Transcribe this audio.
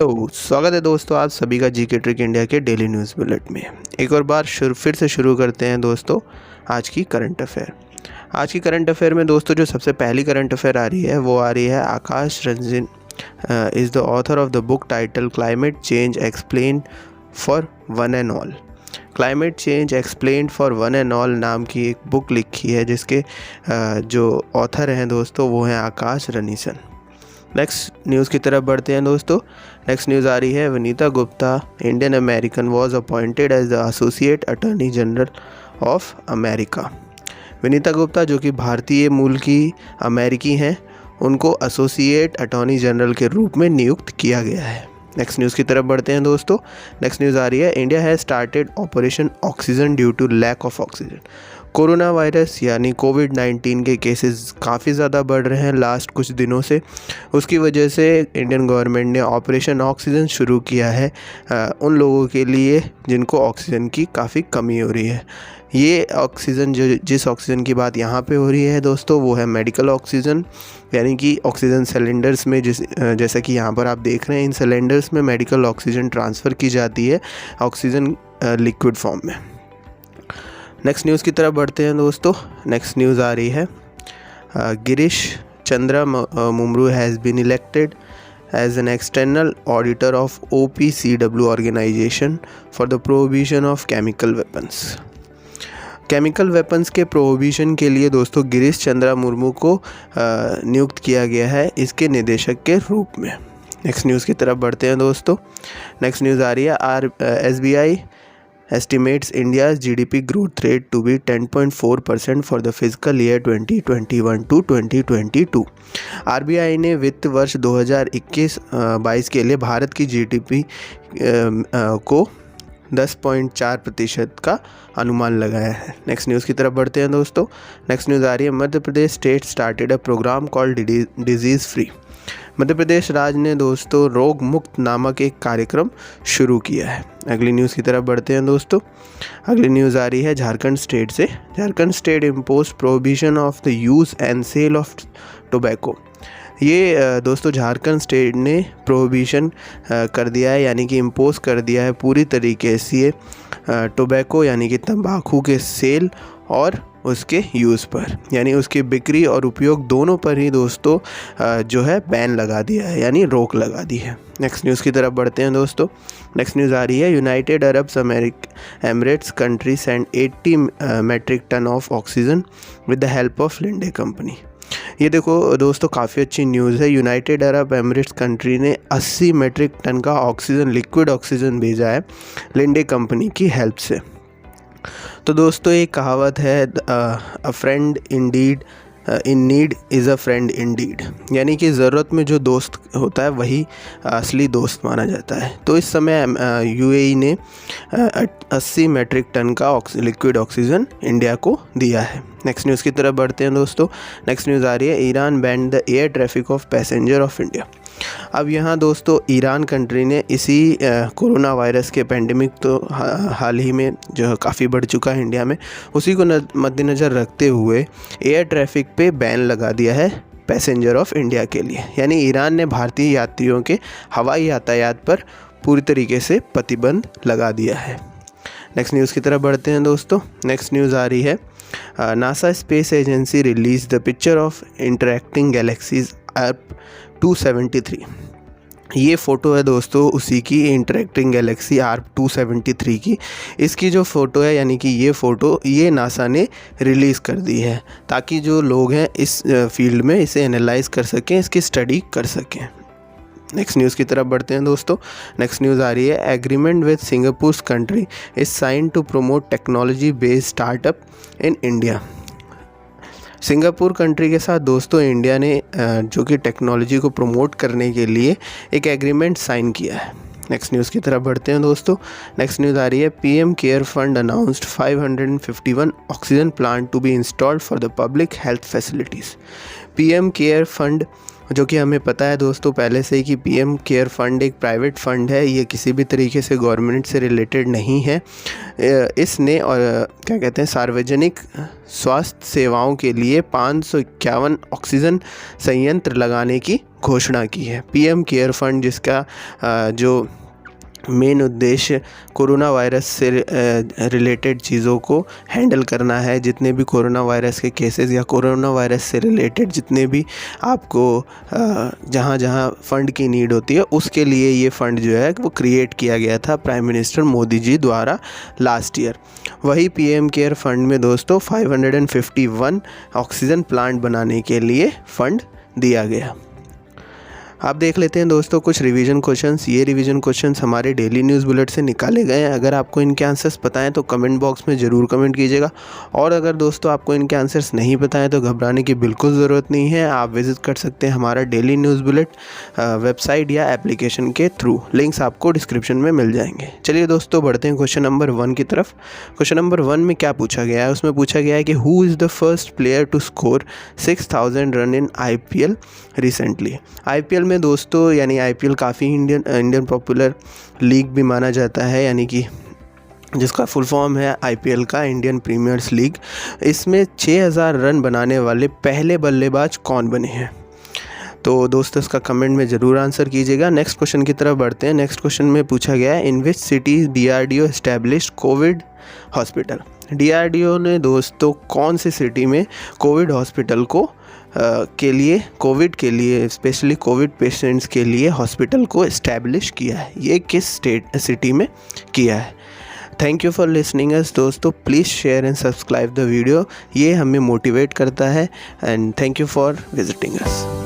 तो स्वागत है दोस्तों आप सभी का जीके ट्रिक इंडिया के डेली न्यूज़ बुलेट में। एक और बार फिर से शुरू करते हैं दोस्तों आज की करंट अफेयर। आज की करंट अफेयर में दोस्तों जो सबसे पहली करंट अफेयर आ रही है वो आ रही है Akash Ranjan is the author of the book title climate change explained for one and all. Climate change explained for one and all नाम की एक बुक लिखी है जिसके जो ऑथर हैं दोस्तों वो हैं आकाश रनीसन। नेक्स्ट न्यूज़ की तरफ बढ़ते हैं दोस्तों। नेक्स्ट न्यूज़ आ रही है Vinita Gupta Indian American was appointed as the associate attorney general of America. Vinita Gupta जो कि भारतीय मूल की अमेरिकी हैं उनको एसोसिएट अटॉर्नी जनरल के रूप में नियुक्त किया गया है। नेक्स्ट न्यूज़ की तरफ बढ़ते हैं दोस्तों। नेक्स्ट न्यूज़ आ रही है India has started operation oxygen due to lack of oxygen. Corona virus यानी कोविड-19 के केसेस काफ़ी ज़्यादा बढ़ रहे हैं लास्ट कुछ दिनों से। उसकी वजह से इंडियन गवर्नमेंट ने ऑपरेशन ऑक्सीजन शुरू किया है उन लोगों के लिए जिनको ऑक्सीजन की काफ़ी कमी हो रही है। ये ऑक्सीजन जिस ऑक्सीजन की बात यहाँ पे हो रही है दोस्तों वो है मेडिकल ऑक्सीजन, यानी कि ऑक्सीजन सिलेंडर्स में जैसा कि यहाँ पर आप देख रहे हैं इन सिलेंडर्स में मेडिकल ऑक्सीजन ट्रांसफ़र की जाती है ऑक्सीजन लिक्विड फॉर्म में। नेक्स्ट न्यूज़ की तरफ बढ़ते हैं दोस्तों। नेक्स्ट न्यूज़ आ रही है Girish Chandra Murmu has been elected as an external auditor of OPCW organisation for the prohibition of chemical weapons. Chemical weapons के प्रोहिबिशन के लिए दोस्तों गिरीश चंद्रा मुर्मू को नियुक्त किया गया है इसके निदेशक के रूप में। नेक्स्ट न्यूज़ की तरफ बढ़ते हैं दोस्तों। नेक्स्ट न्यूज़ आ रही है SBI estimates India's GDP growth rate to be 10.4% for the fiscal year 2021 to 2022। RBI ने वित्त वर्ष 2021-22 के लिए भारत की GDP को 10.4% का अनुमान लगाया है। नेक्स्ट न्यूज़ की तरफ बढ़ते हैं दोस्तों। नेक्स्ट न्यूज़ आ रही है Madhya Pradesh state started a programme called disease free. Madhya Pradesh राज्य ने दोस्तों रोग मुक्त नामक एक कार्यक्रम शुरू किया है। अगली न्यूज़ की तरफ बढ़ते हैं दोस्तों। अगली न्यूज़ आ रही है झारखंड स्टेट से। Jharkhand state impose prohibition of the use and sale of tobacco. ये दोस्तों झारखंड स्टेट ने प्रोहिबिशन कर दिया है यानी कि इम्पोज कर दिया है पूरी तरीके से टोबैको यानी कि तंबाकू के सेल और उसके यूज़ पर, यानी उसकी बिक्री और उपयोग दोनों पर ही दोस्तों जो है बैन लगा दिया है यानी रोक लगा दी है। नेक्स्ट न्यूज़ की तरफ बढ़ते हैं दोस्तों। नेक्स्ट न्यूज़ आ रही है United Arab Emirates country send 80 metric ton of oxygen with the help of Linde company. ये देखो दोस्तों काफ़ी अच्छी न्यूज़ है। यूनाइटेड अरब एमिरेट्स कंट्री ने 80 मेट्रिक टन का ऑक्सीजन लिक्विड ऑक्सीजन भेजा है लिंडे कंपनी की हेल्प से। तो दोस्तों एक कहावत है a friend in need is a friend in deed, यानी कि ज़रूरत में जो दोस्त होता है वही असली दोस्त माना जाता है। तो इस समय UAE ने 80 मेट्रिक टन का लिक्विड ऑक्सीजन इंडिया को दिया है। नेक्स्ट न्यूज़ की तरफ बढ़ते हैं दोस्तों। नेक्स्ट न्यूज़ आ रही है Iran band the air traffic of passenger of India. अब यहाँ दोस्तों ईरान कंट्री ने इसी कोरोना वायरस के पेंडेमिक तो हाल ही में जो काफ़ी बढ़ चुका है इंडिया में, उसी को मद्देनज़र रखते हुए एयर ट्रैफिक पे बैन लगा दिया है पैसेंजर ऑफ इंडिया के लिए, यानी ईरान ने भारतीय यात्रियों के हवाई यातायात पर पूरी तरीके से प्रतिबंध लगा दिया है। नेक्स्ट न्यूज़ की तरफ बढ़ते हैं दोस्तों। नेक्स्ट न्यूज़ आ रही है NASA space agency release the picture of interacting galaxies ARP 273। ये फ़ोटो है दोस्तों उसी की इंटरैक्टिंग गैलेक्सी ARP 273 की। इसकी जो फ़ोटो है यानी कि ये फ़ोटो ये नासा ने रिलीज़ कर दी है ताकि जो लोग हैं इस फील्ड में इसे एनालाइज कर सकें, इसकी स्टडी कर सकें। नेक्स्ट न्यूज़ की तरफ बढ़ते हैं दोस्तों। नेक्स्ट न्यूज़ आ रही है agreement with Singapore country is sine to promote technology based startup in India. Singapore country के साथ दोस्तों इंडिया ने जो कि टेक्नोलॉजी को प्रमोट करने के लिए एक एग्रीमेंट साइन किया है। नेक्स्ट न्यूज़ की तरफ बढ़ते हैं दोस्तों। नेक्स्ट न्यूज़ आ रही है PM care fund announced 551 oxygen plant to be installed for the public health facilities. PM care fund जो कि हमें पता है दोस्तों पहले से ही कि पीएम केयर फंड एक प्राइवेट फ़ंड है, ये किसी भी तरीके से गवर्नमेंट से रिलेटेड नहीं है। इसने और क्या कहते हैं सार्वजनिक स्वास्थ्य सेवाओं के लिए 551 ऑक्सीजन संयंत्र लगाने की घोषणा की है। पीएम केयर फंड जिसका जो मेन उद्देश्य कोरोना वायरस से रिलेटेड चीज़ों को हैंडल करना है। जितने भी कोरोना वायरस के केसेस या कोरोना वायरस से रिलेटेड जितने भी आपको जहाँ जहाँ फ़ंड की नीड होती है उसके लिए ये फ़ंड जो है वो क्रिएट किया गया था प्राइम मिनिस्टर मोदी जी द्वारा लास्ट ईयर। वही पीएम केयर फंड में दोस्तों 551 ऑक्सीजन प्लांट बनाने के लिए फ़ंड दिया गया। आप देख लेते हैं दोस्तों कुछ रिवीजन क्वेश्चंस। ये रिवीजन क्वेश्चंस हमारे डेली न्यूज़ बुलेट से निकाले गए हैं। अगर आपको इनके आंसर्स पता हैं तो कमेंट बॉक्स में ज़रूर कमेंट कीजिएगा, और अगर दोस्तों आपको इनके आंसर्स नहीं पता है तो घबराने की बिल्कुल ज़रूरत नहीं है। आप विज़िट कर सकते हैं हमारा डेली न्यूज़ बुलेट वेबसाइट या एप्लीकेशन के थ्रू। लिंक्स आपको डिस्क्रिप्शन में मिल जाएंगे। चलिए दोस्तों बढ़ते हैं क्वेश्चन नंबर 1 की तरफ। क्वेश्चन नंबर 1 में क्या पूछा गया है, उसमें पूछा गया है कि who is the first player to score 6000 run in IPL recently. IPL में दोस्तों यानी IPL काफ़ी इंडियन पॉपुलर लीग भी माना जाता है, यानी कि जिसका फुल फॉर्म है IPL का इंडियन प्रीमियर्स लीग। इसमें 6000 रन बनाने वाले पहले बल्लेबाज कौन बने हैं? तो दोस्तों इसका कमेंट में ज़रूर आंसर कीजिएगा। नेक्स्ट क्वेश्चन की तरफ बढ़ते हैं। नेक्स्ट क्वेश्चन में पूछा गया है in which city DRDO established covid hospital. DRDO ने दोस्तों कौन सी सिटी में कोविड हॉस्पिटल को कोविड के लिए स्पेशली कोविड पेशेंट्स के लिए हॉस्पिटल को इस्टेब्लिश किया है, ये किस सिटी में किया है? Thank you for listening us दोस्तों। Please share and subscribe the video, ये हमें मोटिवेट करता है। And thank you for visiting us.